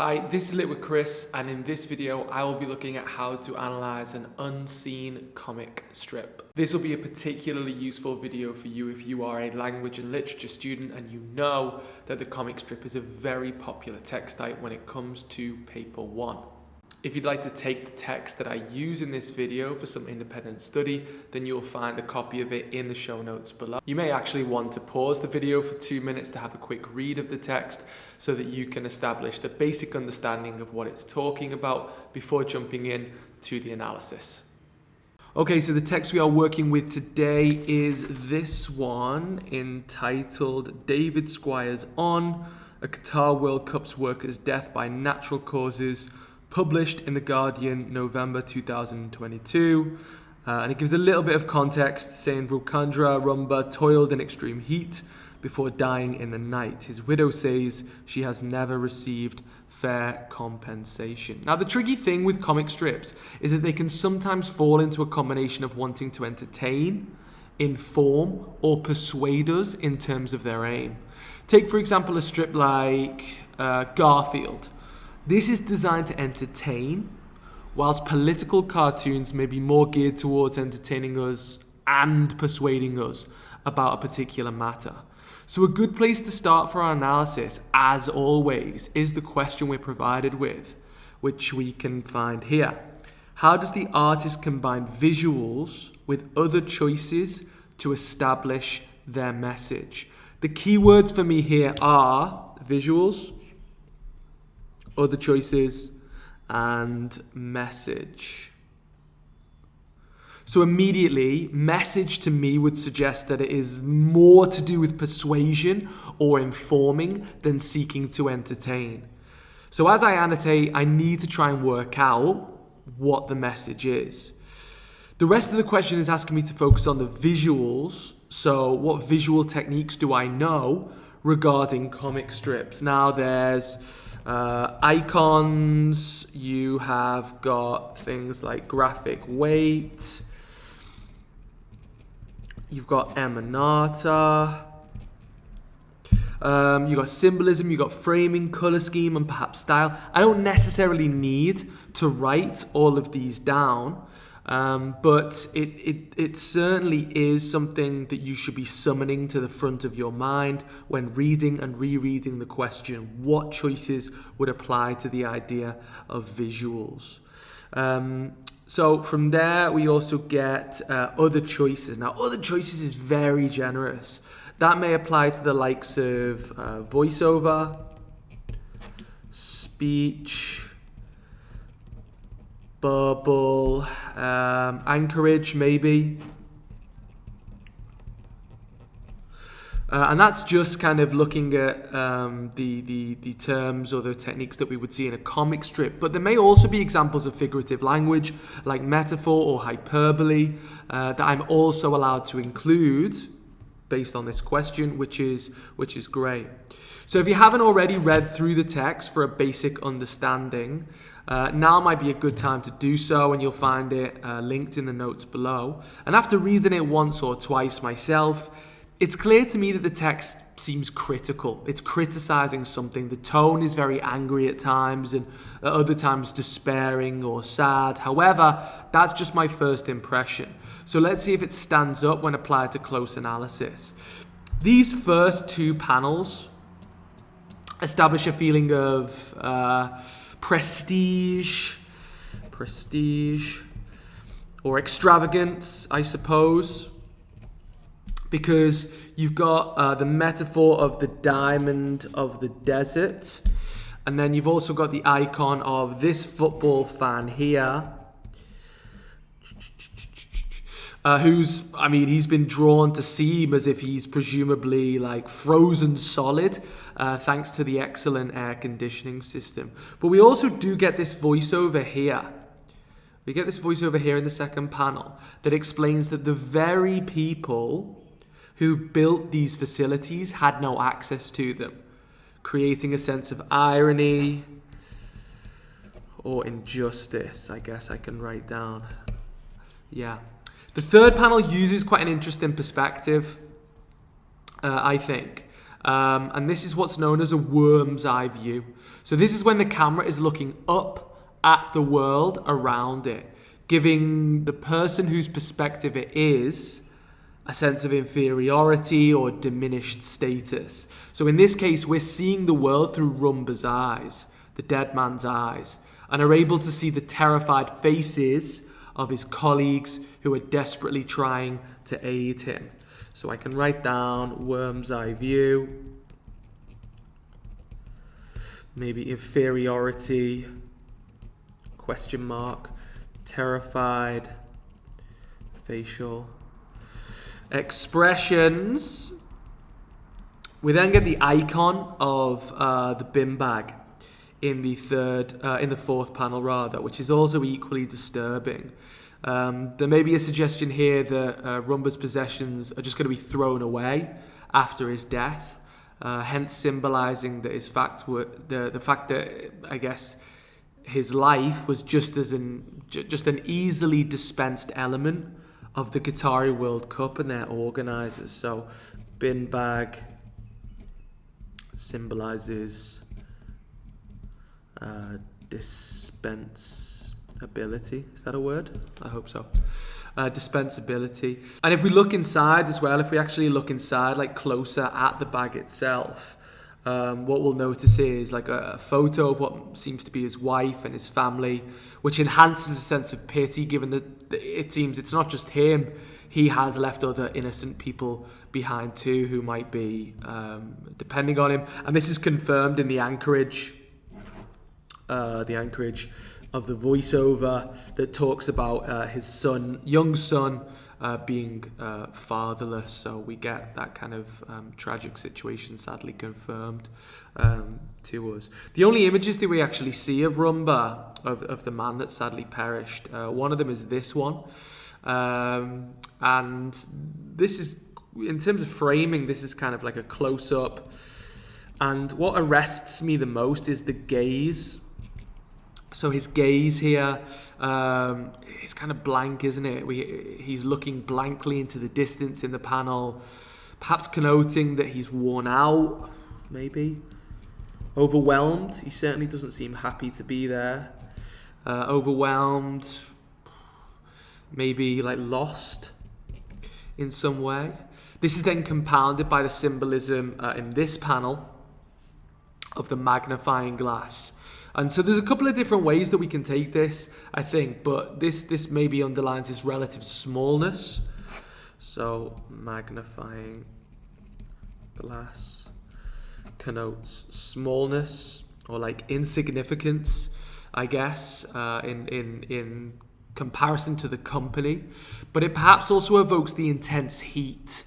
Hi, this is Lit with Chris, and in this video I will be looking at how to analyze an unseen comic strip. This will be a particularly useful video for you if you are a language and literature student and you know that the comic strip is a very popular text type when it comes to paper 1. If you'd like to take the text that I use in this video for some independent study, then you'll find a copy of it in the show notes below. You may actually want to pause the video for 2 minutes to have a quick read of the text so that you can establish the basic understanding of what it's talking about before jumping in to the analysis. Okay, so the text we are working with today is this one entitled David Squire's On, a Qatar World Cup's worker's death by natural causes, published in The Guardian, November 2022. And it gives a little bit of context, saying Rukandra Rumba toiled in extreme heat before dying in the night. His widow says she has never received fair compensation. Now, the tricky thing with comic strips is that they can sometimes fall into a combination of wanting to entertain, inform, or persuade us in terms of their aim. Take, for example, a strip like Garfield. This is designed to entertain, whilst political cartoons may be more geared towards entertaining us and persuading us about a particular matter. So a good place to start for our analysis, as always, is the question we're provided with, which we can find here. How does the artist combine visuals with other choices to establish their message? The key words for me here are visuals, other choices, and message. So immediately, message to me would suggest that it is more to do with persuasion or informing than seeking to entertain. So as I annotate, I need to try and work out what the message is. The rest of the question is asking me to focus on the visuals. So what visual techniques do I know regarding comic strips? Now there's icons, you have got things like graphic weight, you've got emanata, you've got symbolism, you've got framing, color scheme, and perhaps style. I don't necessarily need to write all of these down, but it certainly is something that you should be summoning to the front of your mind when reading and rereading the question. What choices would apply to the idea of visuals? So from there, we also get other choices. Now, other choices is very generous. That may apply to the likes of voiceover, speech, bubble, anchorage maybe. And that's just kind of looking at the terms or the techniques that we would see in a comic strip. But there may also be examples of figurative language like metaphor or hyperbole that I'm also allowed to include based on this question, which is great. So if you haven't already read through the text for a basic understanding, now might be a good time to do so, and you'll find it linked in the notes below. And after reading it once or twice myself, it's clear to me that the text seems critical. It's criticizing something. The tone is very angry at times and at other times despairing or sad. However, that's just my first impression. So let's see if it stands up when applied to close analysis. These first two panels establish a feeling of prestige, or extravagance, I suppose. Because you've got the metaphor of the diamond of the desert, and then you've also got the icon of this football fan here, he's been drawn to seem as if he's presumably like frozen solid, thanks to the excellent air conditioning system. But we also do get this voiceover here. We get this voiceover here in the second panel that explains that the very people who built these facilities had no access to them, creating a sense of irony or injustice, I guess I can write down. Yeah. The third panel uses quite an interesting perspective, I think. And this is what's known as a worm's eye view. So this is when the camera is looking up at the world around it, giving the person whose perspective it is a sense of inferiority or diminished status. So in this case, we're seeing the world through Rumba's eyes, the dead man's eyes, and are able to see the terrified faces of his colleagues who are desperately trying to aid him. So I can write down worm's eye view, maybe inferiority, question mark, terrified, facial expressions. We then get the icon of the bin bag in the fourth panel rather, which is also equally disturbing. There may be a suggestion here that Rumba's possessions are just going to be thrown away after his death, hence symbolising that the fact that I guess his life was just an easily dispensed element of the Qatari World Cup and their organisers. So bin bag symbolises dispensability. Is that a word? I hope so. Dispensability. And if we look inside as well, if we actually look inside, like closer at the bag itself, what we'll notice is like a photo of what seems to be his wife and his family, which enhances a sense of pity, given that it seems it's not just him. He has left other innocent people behind too, who might be depending on him. And this is confirmed in the anchorage of the voiceover that talks about his young son being fatherless. So we get that kind of tragic situation sadly confirmed to us. The only images that we actually see of Rumba, of the man that sadly perished, one of them is this one. And this is, in terms of framing, this is kind of like a close-up. And what arrests me the most is the gaze. So his gaze here is kind of blank, isn't it? He's looking blankly into the distance in the panel, perhaps connoting that he's worn out, maybe. Overwhelmed. He certainly doesn't seem happy to be there. Overwhelmed. Maybe like lost in some way. This is then compounded by the symbolism in this panel of the magnifying glass. And so there's a couple of different ways that we can take this, I think, but this maybe underlines his relative smallness. So magnifying glass connotes smallness, or like insignificance, I guess, in comparison to the company. But it perhaps also evokes the intense heat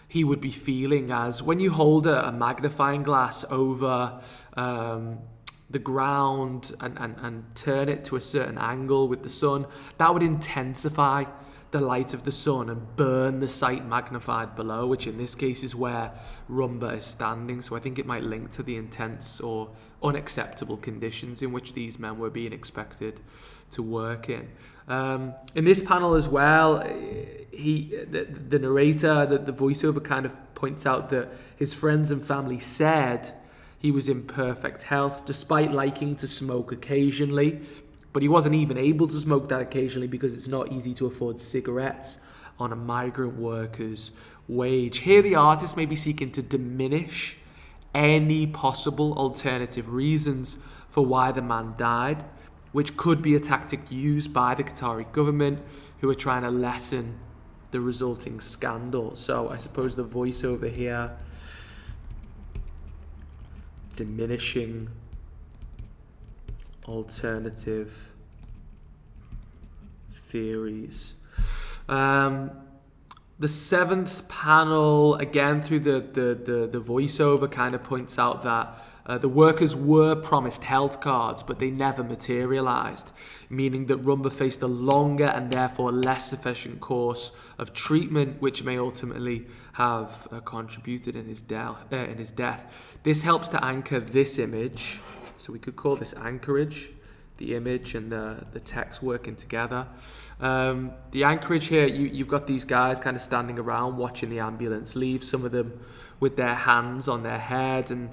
he would be feeling, as when you hold a magnifying glass over the ground and turn it to a certain angle with the sun, that would intensify the light of the sun and burn the sight magnified below, which in this case is where Rumba is standing. So I think it might link to the intense or unacceptable conditions in which these men were being expected to work in. In this panel as well, the narrator, the voiceover kind of points out that his friends and family said he was in perfect health, despite liking to smoke occasionally. But he wasn't even able to smoke that occasionally because it's not easy to afford cigarettes on a migrant worker's wage. Here the artist may be seeking to diminish any possible alternative reasons for why the man died, which could be a tactic used by the Qatari government, who are trying to lessen the resulting scandal. So I suppose the voiceover here, diminishing alternative theories. The seventh panel, again through the voiceover, kind of points out that the workers were promised health cards, but they never materialized, meaning that Rumba faced a longer and therefore less sufficient course of treatment, which may ultimately have contributed in his death. This helps to anchor this image, so we could call this anchorage, the image and the text working together. The anchorage here, you've got these guys kind of standing around watching the ambulance leave, some of them with their hands on their head, and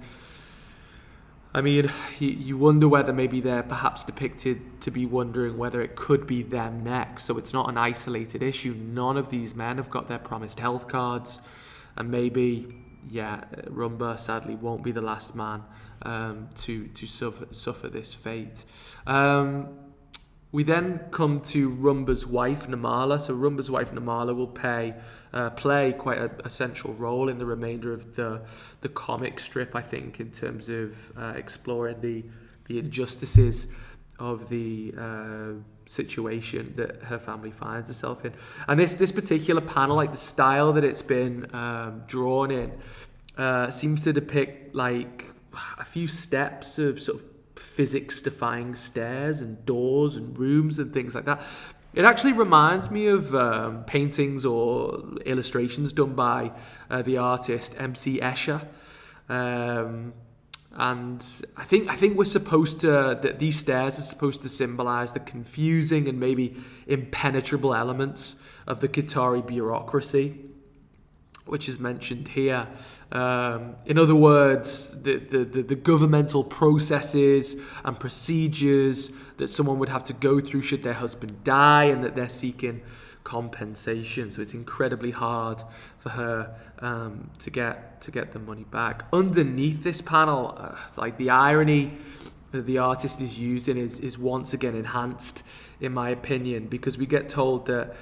I mean, you wonder whether maybe they're perhaps depicted to be wondering whether it could be them next. So it's not an isolated issue. None of these men have got their promised health cards, and maybe, yeah, Rumba sadly won't be the last man to suffer this fate. We then come to Rumba's wife, Nirmala. So Rumba's wife, Nirmala, will play quite a central role in the remainder of the comic strip, I think, in terms of exploring the injustices of the situation that her family finds herself in. And this particular panel, like the style that it's been drawn in, seems to depict like a few steps of sort of physics-defying stairs and doors and rooms and things like that. It actually reminds me of paintings or illustrations done by the artist MC Escher. And I think we're supposed to, that these stairs are supposed to symbolize the confusing and maybe impenetrable elements of the Qatari bureaucracy, which is mentioned here. In other words, the governmental processes and procedures that someone would have to go through should their husband die, and that they're seeking compensation. So it's incredibly hard for her to get the money back. Underneath this panel, like the irony that the artist is using is once again enhanced, in my opinion, because we get told that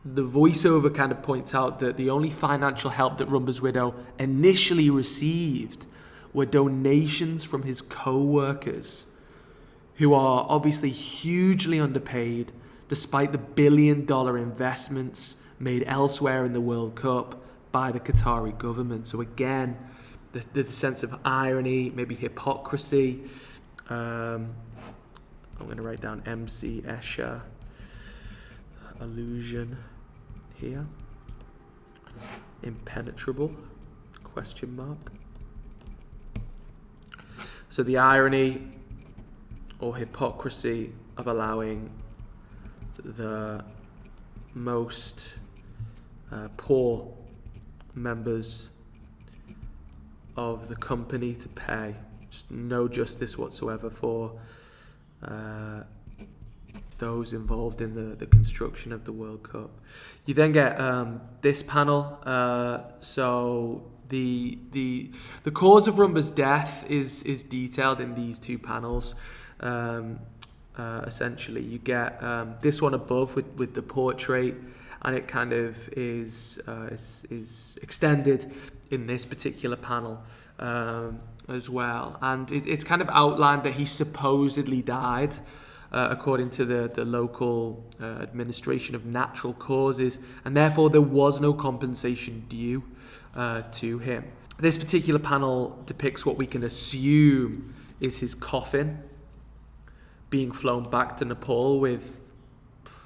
the voiceover kind of points out that the only financial help that Rumba's widow initially received were donations from his co-workers, who are obviously hugely underpaid despite the billion-dollar investments made elsewhere in the World Cup by the Qatari government. So again, the sense of irony, maybe hypocrisy. I'm going to write down MC Escher allusion here. Impenetrable, question mark. So the irony or hypocrisy of allowing the most poor members of the company to pay. Just no justice whatsoever for those involved in the construction of the World Cup. You then get this panel. So the cause of Rumba's death is detailed in these two panels. Essentially, you get this one above with the portrait, and it kind of is extended in this particular panel as well. And it's kind of outlined that he supposedly died, according to the local administration, of natural causes, and therefore there was no compensation due to him. This particular panel depicts what we can assume is his coffin being flown back to Nepal with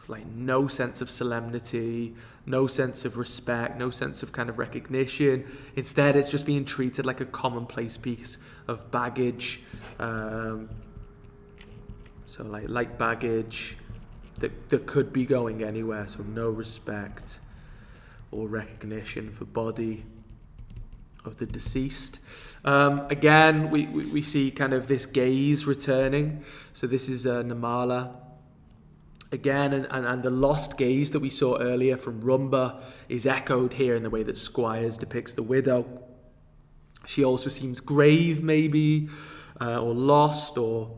like no sense of solemnity, no sense of respect, no sense of kind of recognition. Instead, it's just being treated like a commonplace piece of baggage. So like baggage that could be going anywhere. So no respect or recognition for body of the deceased. Again, we see kind of this gaze returning. So this is Nirmala again, and the lost gaze that we saw earlier from Rumba is echoed here in the way that Squires depicts the widow. She also seems grave, maybe, or lost, or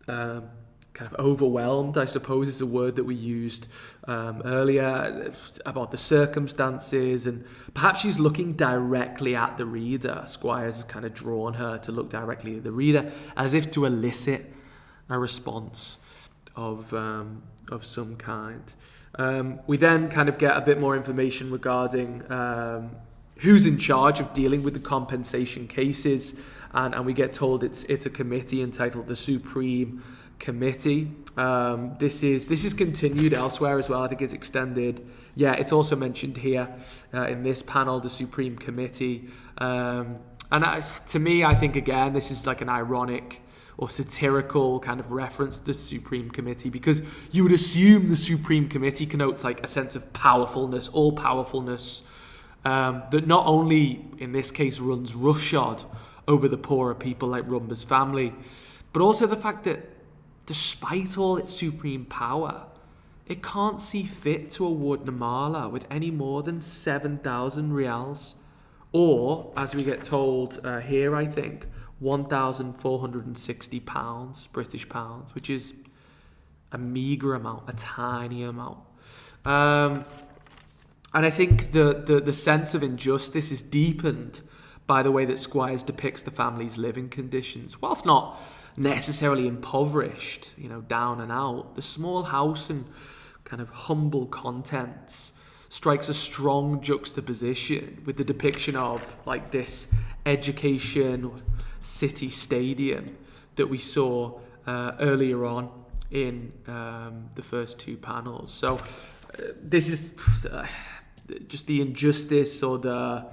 kind of overwhelmed, I suppose, is a word that we used earlier, about the circumstances, and perhaps she's looking directly at the reader. Squires has kind of drawn her to look directly at the reader, as if to elicit a response of some kind. We then kind of get a bit more information regarding who's in charge of dealing with the compensation cases, and we get told it's a committee entitled the Supreme Committee. This is continued elsewhere as well. I think it's extended. Yeah, it's also mentioned here in this panel, the Supreme Committee. And to me, I think, again, this is like an ironic or satirical kind of reference to the Supreme Committee, because you would assume the Supreme Committee connotes like a sense of powerfulness, all-powerfulness, that not only, in this case, runs roughshod over the poorer people like Rumba's family, but also the fact that despite all its supreme power, it can't see fit to award Nirmala with any more than 7,000 rials, or, as we get told here, I think, £1,460, British pounds, which is a meagre amount, a tiny amount. And I think the sense of injustice is deepened by the way that Squires depicts the family's living conditions. Whilst not necessarily impoverished, down and out, the small house and kind of humble contents strikes a strong juxtaposition with the depiction of like this education city stadium that we saw earlier on in the first two panels. So this is just the injustice or the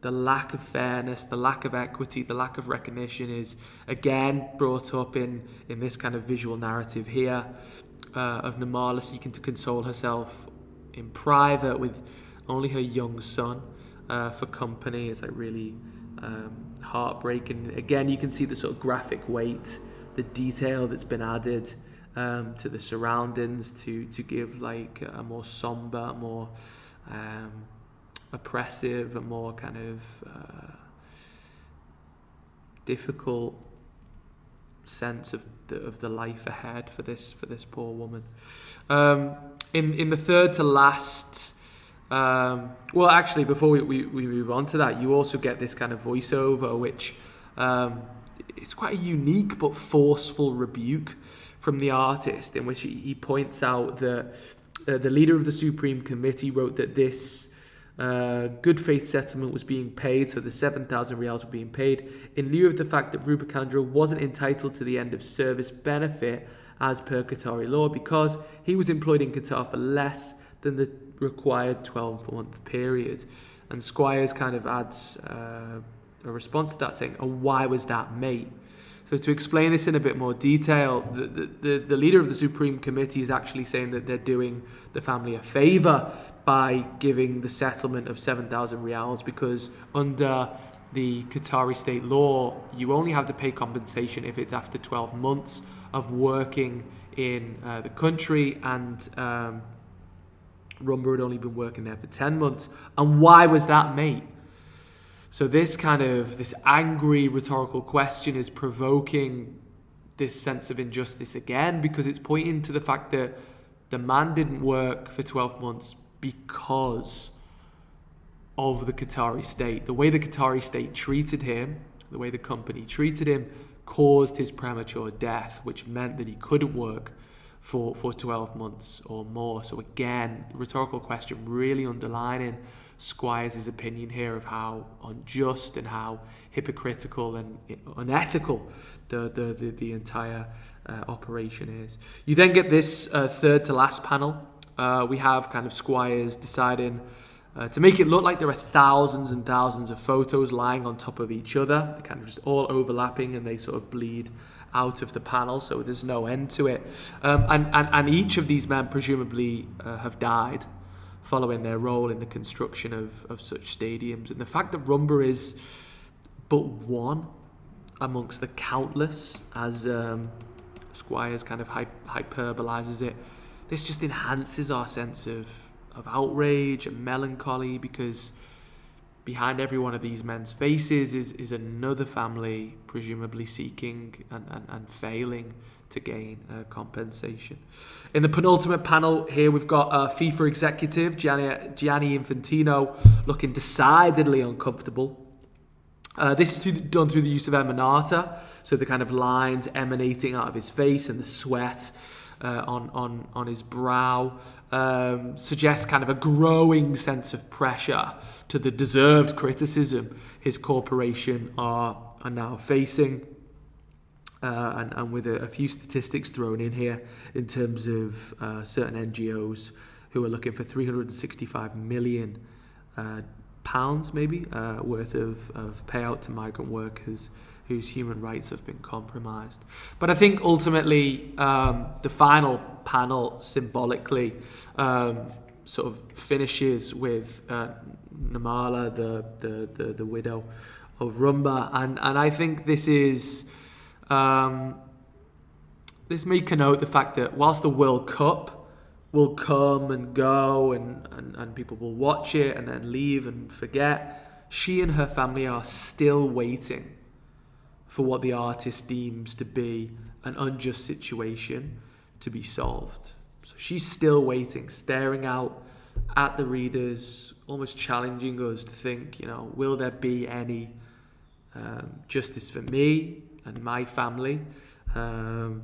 lack of fairness, the lack of equity, the lack of recognition is again brought up in this kind of visual narrative here of Nirmala seeking to console herself in private with only her young son for company. It's like really heartbreaking. Again, you can see the sort of graphic weight, the detail that's been added to the surroundings to give like a more somber, more oppressive, a more kind of difficult sense of the life ahead for this poor woman. In the third to last, well, actually, before we move on to that, you also get this kind of voiceover, which it's quite a unique but forceful rebuke from the artist, in which he points out that the leader of the Supreme Committee wrote that this good faith settlement was being paid, so the 7,000 rials were being paid in lieu of the fact that Rupakandra wasn't entitled to the end of service benefit as per Qatari law because he was employed in Qatar for less than the required 12-month period. And Squires kind of adds a response to that saying, "Oh, why was that, mate?" So to explain this in a bit more detail, the leader of the Supreme Committee is actually saying that they're doing the family a favour by giving the settlement of 7,000 rials, because under the Qatari state law, you only have to pay compensation if it's after 12 months of working in the country, and Rumba had only been working there for 10 months. And why was that, mate? So this angry rhetorical question is provoking this sense of injustice again, because it's pointing to the fact that the man didn't work for 12 months because of the Qatari state. The way the Qatari state treated him, the way the company treated him, caused his premature death, which meant that he couldn't work for 12 months or more. So again, the rhetorical question really underlining Squires' opinion here of how unjust and how hypocritical and unethical the entire operation is. You then get this third to last panel. We have kind of Squires deciding to make it look like there are thousands and thousands of photos lying on top of each other. They're kind of just all overlapping and they sort of bleed out of the panel, so there's no end to it. And each of these men presumably have died following their role in the construction of such stadiums. And the fact that Rumba is but one amongst the countless, as Squires kind of hyperbolizes it, this just enhances our sense of outrage and melancholy, because behind every one of these men's faces is another family presumably seeking and failing to gain compensation. In the penultimate panel here, we've got FIFA executive Gianni Infantino looking decidedly uncomfortable. This is done through the use of emanata, so the kind of lines emanating out of his face and the sweat on his brow suggests kind of a growing sense of pressure to the deserved criticism his corporation are now facing. And with a few statistics thrown in here in terms of certain NGOs who are looking for £365 million pounds maybe worth of payout to migrant workers whose human rights have been compromised. But I think ultimately the final panel symbolically sort of finishes with Nirmala, the widow of Rumba, and I think this is this may connote the fact that whilst the World Cup will come and go and people will watch it and then leave and forget, she and her family are still waiting for what the artist deems to be an unjust situation to be solved. So she's still waiting, staring out at the readers, almost challenging us to think, will there be any justice for me and my family in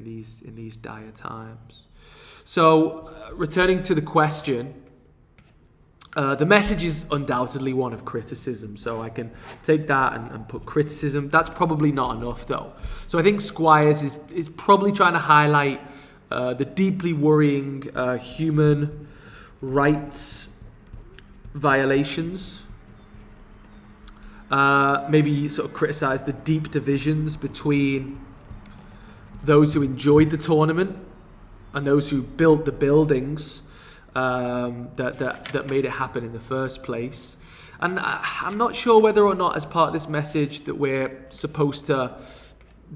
these dire times? So, returning to the question, the message is undoubtedly one of criticism. So I can take that and put criticism. That's probably not enough, though. So I think Squires is probably trying to highlight the deeply worrying human rights violations. Maybe sort of criticize the deep divisions between those who enjoyed the tournament and those who built the buildings that made it happen in the first place. And I'm not sure whether or not, as part of this message, that we're supposed to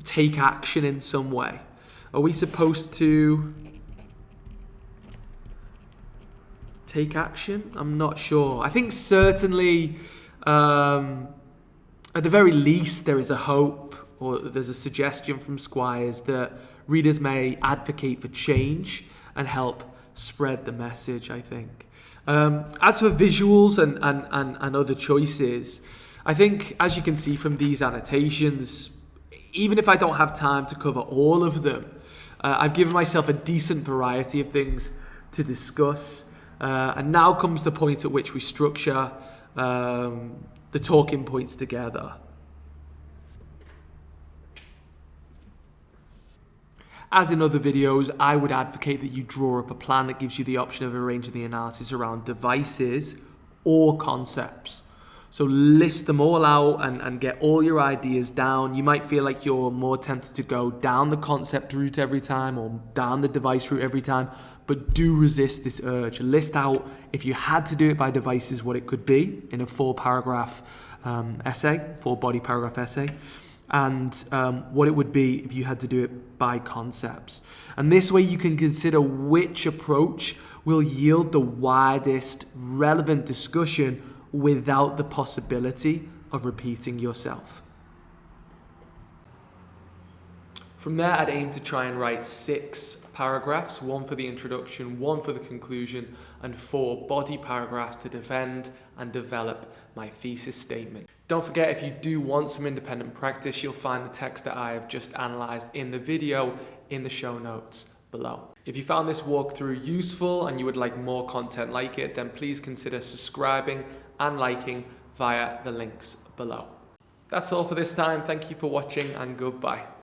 take action in some way. Are we supposed to take action? I'm not sure. I think certainly, at the very least, there is a hope, or there's a suggestion from Squires that readers may advocate for change and help spread the message, I think. As for visuals and other choices, I think, as you can see from these annotations, even if I don't have time to cover all of them, I've given myself a decent variety of things to discuss. And now comes the point at which we structure the talking points together. As in other videos, I would advocate that you draw up a plan that gives you the option of arranging the analysis around devices or concepts. So list them all out and get all your ideas down. You might feel like you're more tempted to go down the concept route every time or down the device route every time, but do resist this urge. List out, if you had to do it by devices, what it could be in a 4-paragraph essay, 4-body paragraph essay, and what it would be if you had to do it by concepts. And this way you can consider which approach will yield the widest relevant discussion without the possibility of repeating yourself. From there, I'd aim to try and write 6 paragraphs, 1 for the introduction, 1 for the conclusion, and 4 body paragraphs to defend and develop my thesis statement. Don't forget, if you do want some independent practice, you'll find the text that I have just analysed in the video in the show notes below. If you found this walkthrough useful and you would like more content like it, then please consider subscribing and liking via the links below. That's all for this time. Thank you for watching and goodbye.